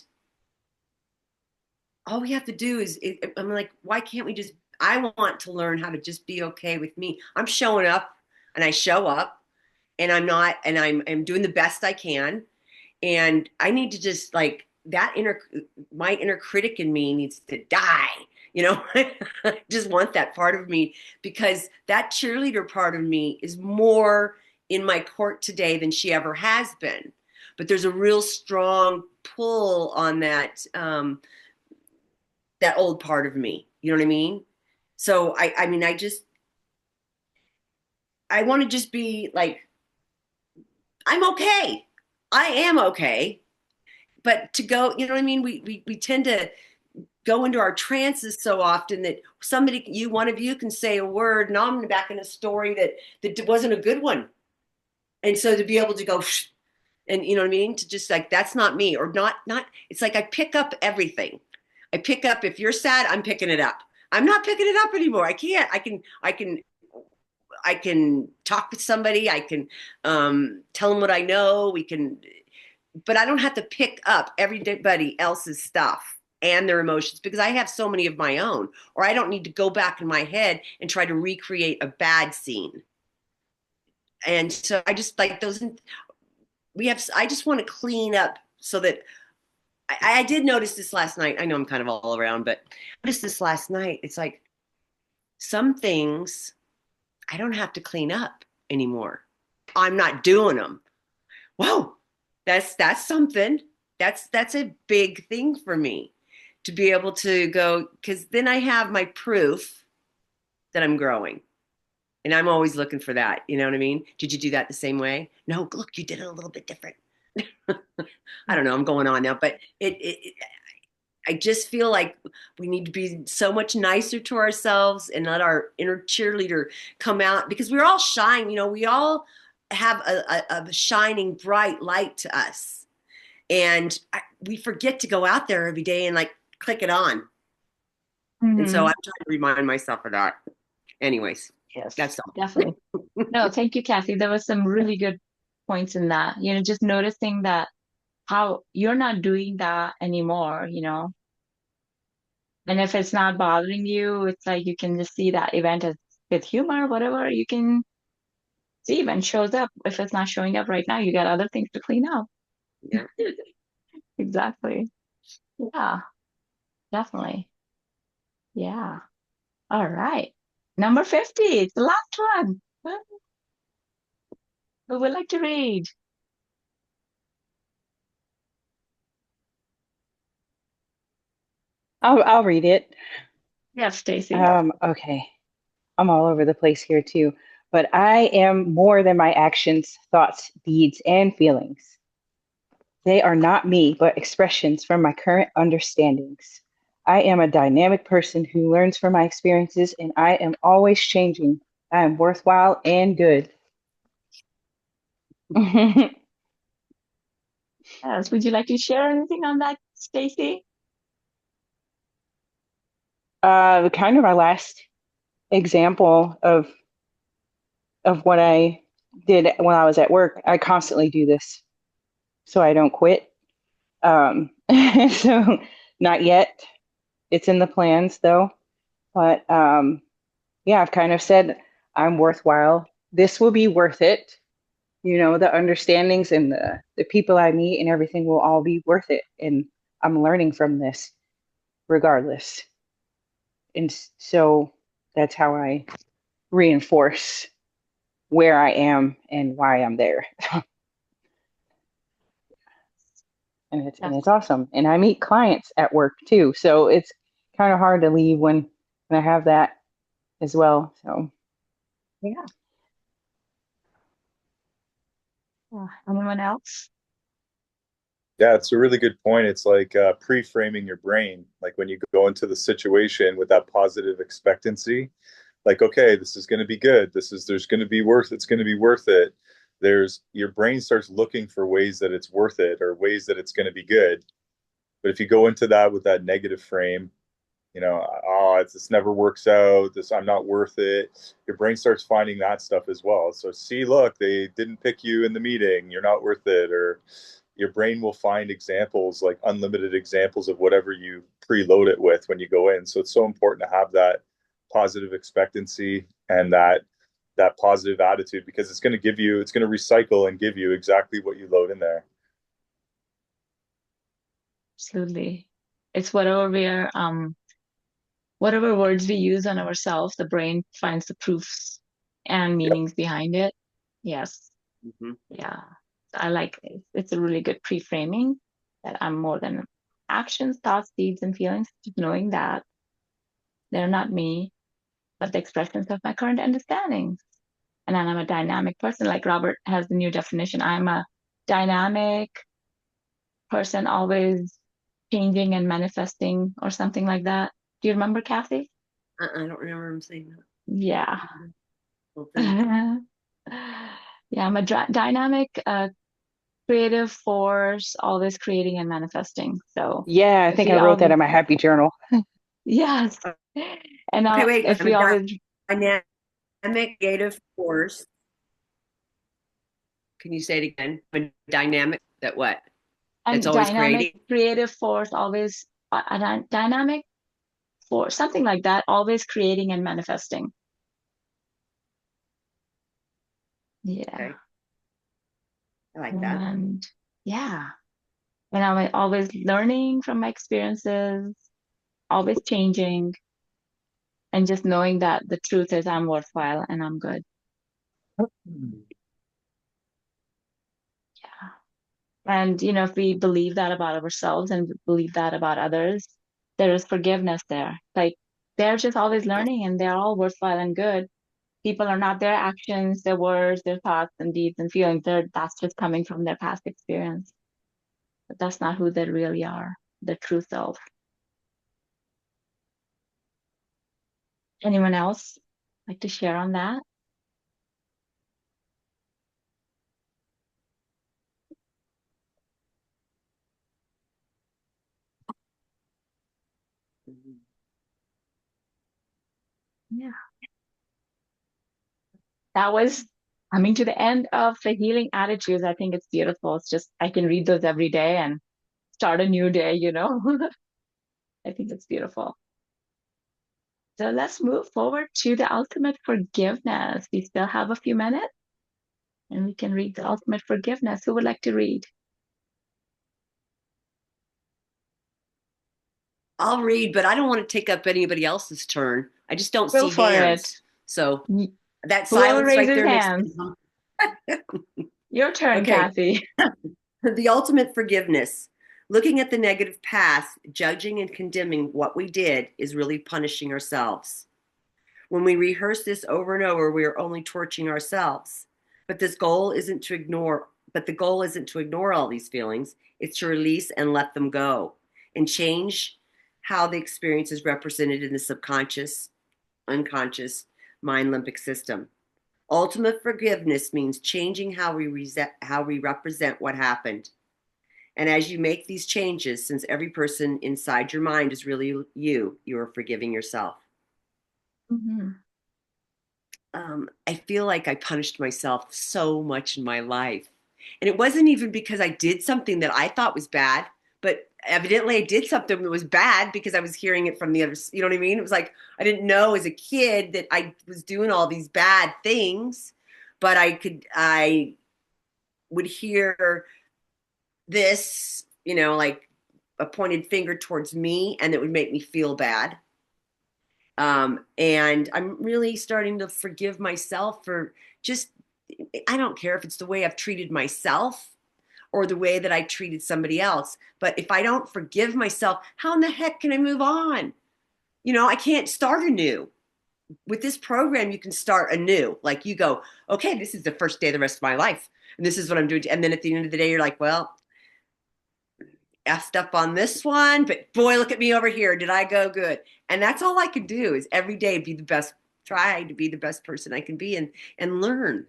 all we have to do is, I'm like, why can't we just, I want to learn how to just be okay with me. I'm showing up and I show up and I'm doing the best I can. And I need to just like my inner critic in me needs to die. I just want that part of me, because that cheerleader part of me is more in my court today than she ever has been. But there's a real strong pull on that that old part of me. You know what I mean? So I mean, I want to just be like, I'm okay. I am okay. But to go, you know what I mean? We tend to go into our trances so often that one of you can say a word, and I'm back in a story that wasn't a good one. And so to be able to go, and you know what I mean? To just like, that's not me, or not, it's like I pick up everything. I pick up, if you're sad, I'm picking it up. I'm not picking it up anymore. I can't. I can talk with somebody. I can tell them what I know. But I don't have to pick up everybody else's stuff and their emotions, because I have so many of my own, or I don't need to go back in my head and try to recreate a bad scene. And so I just like those. I just want to clean up so that I did notice this last night. I know I'm kind of all around, but I noticed this last night. It's like some things I don't have to clean up anymore. I'm not doing them. Whoa, that's something. That's a big thing for me, to be able to go, because then I have my proof that I'm growing. And I'm always looking for that. You know what I mean? Did you do that the same way? No, look, you did it a little bit different. I don't know. I'm going on now, but I just feel like we need to be so much nicer to ourselves and let our inner cheerleader come out, because we're all shine. We all have a shining bright light to us, and we forget to go out there every day and like click it on. Mm-hmm. And so I'm trying to remind myself of that. Anyways, yes, that's all. definitely. No, thank you, Kathy. There was some really good points in that. Just noticing that how you're not doing that anymore, and if it's not bothering you, it's like you can just see that event as with humor, whatever you can see when it shows up. If it's not showing up right now, you got other things to clean up. Yeah. Exactly. Yeah, definitely. Yeah. All right. Number 50, it's the last one. Who would like to read? I'll read it. Yes, Stacy. Okay. I'm all over the place here too. But I am more than my actions, thoughts, deeds, and feelings. They are not me, but expressions from my current understandings. I am a dynamic person who learns from my experiences, and I am always changing. I am worthwhile and good. Yes. Would you like to share anything on that, Stacy? Kind of my last example of what I did when I was at work. I constantly do this so I don't quit. So not yet. It's in the plans though. But yeah, I've kind of said I'm worthwhile. This will be worth it. The understandings and the people I meet and everything will all be worth it. And I'm learning from this regardless. And so that's how I reinforce where I am and why I'm there. And it's awesome. And I meet clients at work too. So it's kind of hard to leave when I have that as well. So Yeah. Anyone else? Yeah, it's a really good point. It's like pre-framing your brain. Like when you go into the situation with that positive expectancy, like, okay, this is going to be good. There's going to be it's going to be worth it. Your brain starts looking for ways that it's worth it or ways that it's going to be good. But if you go into that with that negative frame, oh, this never works out. I'm not worth it. Your brain starts finding that stuff as well. So see, look, they didn't pick you in the meeting. You're not worth it. Or your brain will find examples, like unlimited examples of whatever you preload it with when you go in. So it's so important to have that positive expectancy and that positive attitude, because it's going to recycle and give you exactly what you load in there. Absolutely. It's whatever words we use on ourselves, the brain finds the proofs and Yep. meanings behind it. Yes. Mm-hmm. Yeah. I like it. It's a really good pre-framing that I'm more than actions, thoughts, deeds, and feelings. Just knowing that they're not me, but the expressions of my current understandings. And then I'm a dynamic person, like Robert has the new definition. I'm a dynamic person, always changing and manifesting, or something like that. Do you remember, Kathy? I don't remember him saying that. Yeah. Whole thing. Yeah, I'm a dynamic, creative force, always creating and manifesting. So Yeah, I if think we I wrote that always, in my happy journal. yes, and Okay, wait. if I'm we a always, dynamic creative force. Can you say it again? A dynamic that what? That's and always dynamic creating. creative force, always a dynamic force, something like that, always creating and manifesting. Yeah, Okay, I like that. and yeah, and I'm always learning from my experiences, always changing, and just knowing that the truth is I'm worthwhile and I'm good. Yeah. And, if we believe that about ourselves and believe that about others, there is forgiveness there. Like they're just always learning and they're all worthwhile and good. People are not their actions, their words, their thoughts and deeds and feelings. That's just coming from their past experience. But that's not who they really are, their true self. Anyone else like to share on that? Yeah. That was coming to the end of the healing attitudes. I think it's beautiful. It's just, I can read those every day and start a new day. I think it's beautiful. So let's move forward to the ultimate forgiveness. We still have a few minutes and we can read the ultimate forgiveness. Who would like to read? I'll read, but I don't want to take up anybody else's turn. I just don't Go see for it. hands. So that Whoever silence right raises there makes me. hands. Your turn, Okay. Kathy. The ultimate forgiveness. Looking at the negative past, judging and condemning what we did is really punishing ourselves. When we rehearse this over and over, we are only torturing ourselves. But the goal isn't to ignore all these feelings. It's to release and let them go and change how the experience is represented in the subconscious, unconscious mind limbic system. Ultimate forgiveness means changing how we represent what happened. And as you make these changes, since every person inside your mind is really you are forgiving yourself. Mhm. I feel like I punished myself so much in my life. And it wasn't even because I did something that I thought was bad, but evidently I did something that was bad because I was hearing it from the others. You know what I mean? It was like I didn't know as a kid that I was doing all these bad things, but I would hear this, like a pointed finger towards me, and it would make me feel bad. And I'm really starting to forgive myself for just, I don't care if it's the way I've treated myself or the way that I treated somebody else. But if I don't forgive myself, how in the heck can I move on? I can't start anew. With this program, you can start anew. Like you go, okay, this is the first day of the rest of my life. And this is what I'm doing. And then at the end of the day, you're like, well, effed up on this one, but boy, look at me over here. Did I go good? And that's all I can do is every day be the best, try to be the best person I can be and learn.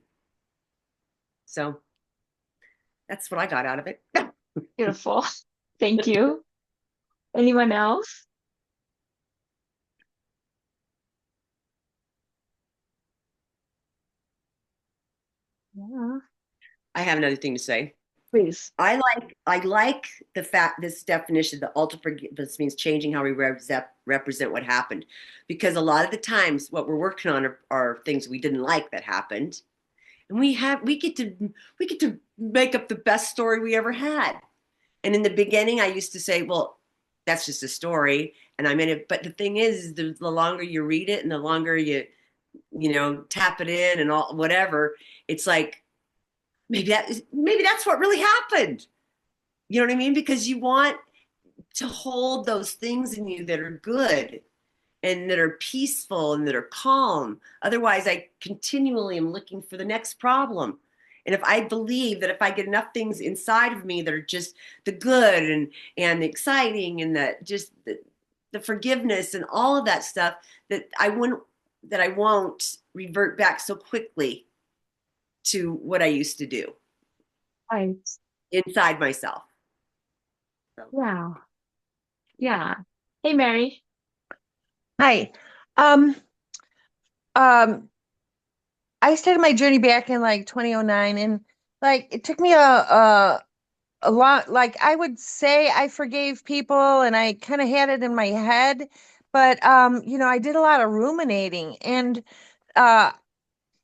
So that's what I got out of it. Beautiful. Thank you. Anyone else? Yeah, I have another thing to say. please. I like the fact this definition, the ultimate forgiveness means changing how we represent what happened, because a lot of the times what we're working on are things we didn't like that happened, and we get to make up the best story we ever had. And in the beginning, I used to say, well, that's just a story and I'm in it. But the thing is the longer you read it and the longer you tap it in and all whatever, it's like maybe that's what really happened. You know what I mean? Because you want to hold those things in you that are good and that are peaceful and that are calm. Otherwise, I continually am looking for the next problem. And if I believe that if I get enough things inside of me that are just the good and the exciting and the forgiveness and all of that stuff, that I won't revert back so quickly to what I used to do Right. inside myself. So. Yeah. Yeah. Hey, Mary. Hi. Um, um, I started my journey back in like 2009, and like it took me a lot. Like I would say I forgave people, and I kind of had it in my head, but I did a lot of ruminating, and uh,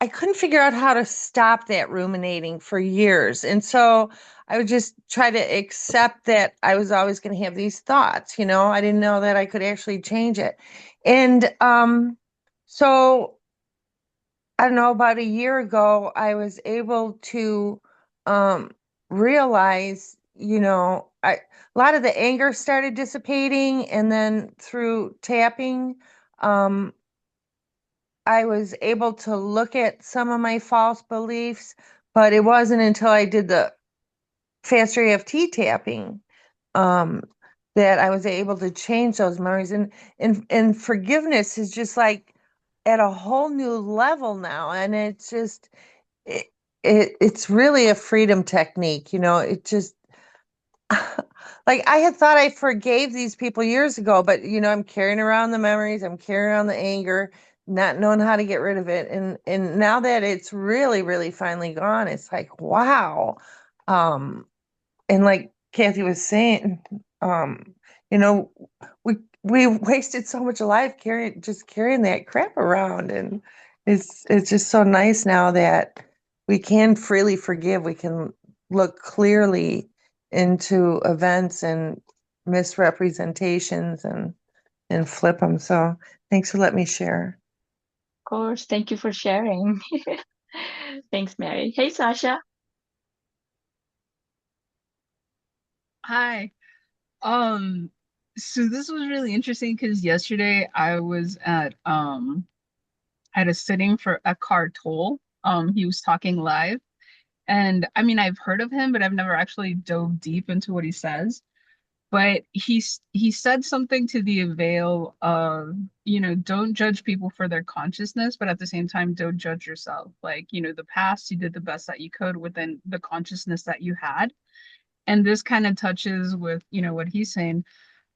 I couldn't figure out how to stop that ruminating for years. And so I would just try to accept that I was always going to have these thoughts, I didn't know that I could actually change it. And so I don't know, about a year ago, I was able to um realize, a lot of the anger started dissipating, and then through tapping, um I was able to look at some of my false beliefs, but it wasn't until I did the faster EFT tapping um, that I was able to change those memories. And forgiveness is just like at a whole new level now, and it's just it, it's really a freedom technique. It just like I had thought I forgave these people years ago, but I'm carrying around the memories, I'm carrying around the anger, not knowing how to get rid of it. And now that it's really, really finally gone, it's like, wow. Um, and like Kathy was saying, um, you know, we wasted so much life carrying that crap around. And it's just so nice now that we can freely forgive. We can look clearly into events and misrepresentations and flip them. So thanks for letting me share. Of course. Thank you for sharing. Thanks, Mary. Hey, Sasha. Hi. Um, so this was really interesting because yesterday I was at a sitting for Eckhart Tolle. He was talking live, and I mean I've heard of him, but I've never actually dove deep into what he says. But he said something to the avail of, don't judge people for their consciousness, but at the same time, don't judge yourself. Like, the past, you did the best that you could within the consciousness that you had. And this kind of touches with, what he's saying,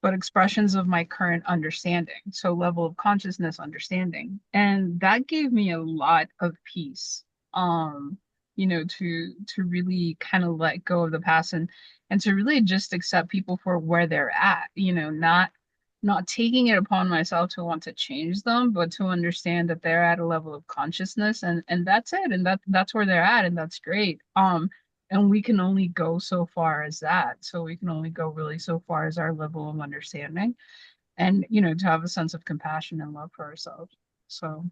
but expressions of my current understanding. So level of consciousness understanding. And that gave me a lot of peace. To really kind of let go of the past and to really just accept people for where they're at, not taking it upon myself to want to change them, but to understand that they're at a level of consciousness and that's it. And that's where they're at, and that's great. And we can only go so far as that. So we can only go really so far as our level of understanding and, to have a sense of compassion and love for ourselves. So,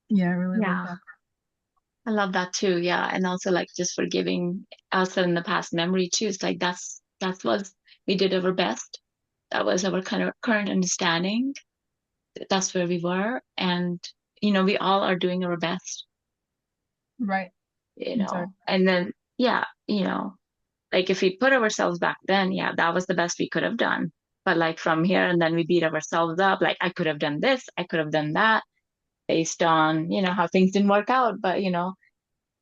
yeah, I really love Yeah, that. I love that too. Yeah. And also like just forgiving ourselves in the past memory too. It's like that's what we did our best. That was our kind of current understanding. That's where we were. And, we all are doing our best, Right. Exactly. and then, yeah, like if we put ourselves back then, yeah, that was the best we could have done. But like from here and then we beat ourselves up, like I could have done this, I could have done that based on, how things didn't work out. But,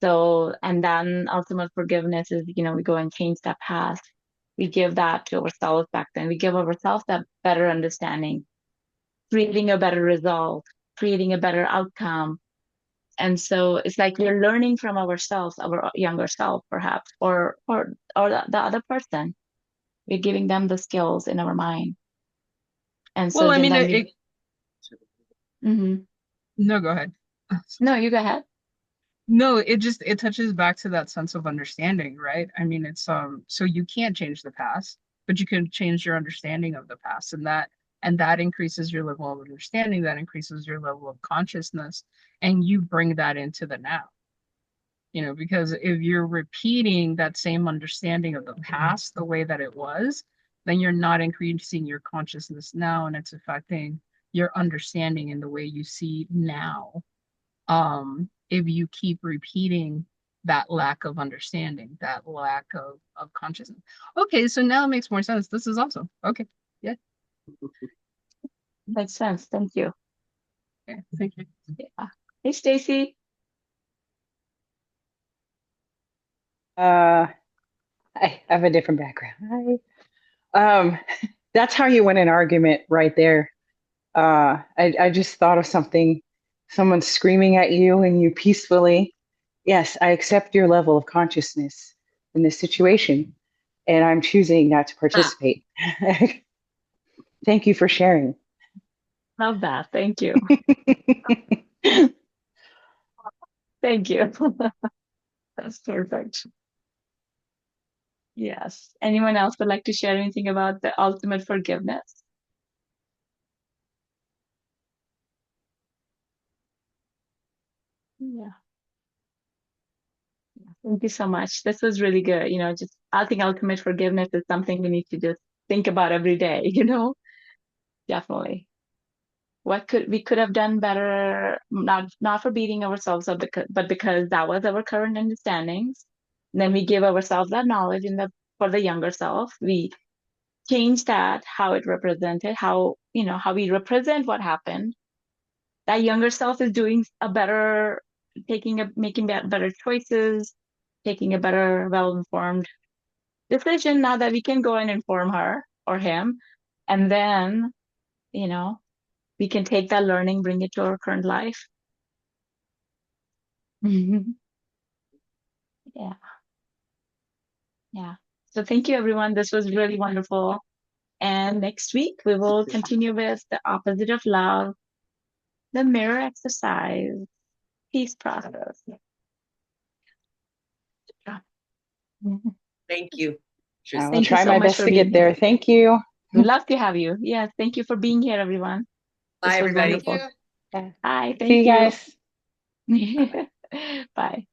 so, and then ultimate forgiveness is, we go and change that past. We give that to ourselves back then. We give ourselves that better understanding, creating a better result, creating a better outcome. And so it's like we're learning from ourselves, our younger self, perhaps, or the other person. We're giving them the skills in our mind. And so Well, I mean, then we, Mhm. no, go ahead. No, you go ahead. No, it touches back to that sense of understanding, right? I mean, it's so you can't change the past, but you can change your understanding of the past, and that increases your level of understanding, that increases your level of consciousness, and you bring that into the now. Because if you're repeating that same understanding of the past the way that it was, then you're not increasing your consciousness now, and it's affecting your understanding in the way you see now. If you keep repeating that lack of understanding, that lack of consciousness. Okay, so now it makes more sense. This is awesome. Okay. Yeah. Makes sense. Thank you. Okay, thank you. Yeah. Hey, Stacy. I have a different background. That's how you win an argument right there. I just thought of something. Someone screaming at you and you peacefully, yes, I accept your level of consciousness in this situation, and I'm choosing not to participate. Thank you for sharing. Love that. Thank you. Thank you. That's perfect. Yes. Anyone else would like to share anything about the ultimate forgiveness? Yeah. Thank you so much. This was really good. Just I think ultimate forgiveness is something we need to just think about every day, Definitely. What could have done better, not for beating ourselves up, but because that was our current understandings. And then we give ourselves that knowledge for the younger self. We change that, how it represented, how we represent what happened. That younger self is doing making better choices, taking a better, well-informed decision now that we can go and inform her or him. And then, you know, we can take that learning, bring it to our current life. Mhm. Yeah. Yeah. So thank you, everyone. This was really wonderful. And next week, we will continue with the opposite of love, the mirror exercise, peace process. Mhm. Thank you. I will Thank you try so my much best for to being get here. there. Thank you. We'd love to have you. Yes, thank you for being here, everyone. Bye, This was everybody. wonderful. Hi, See thank you you. guys. Bye.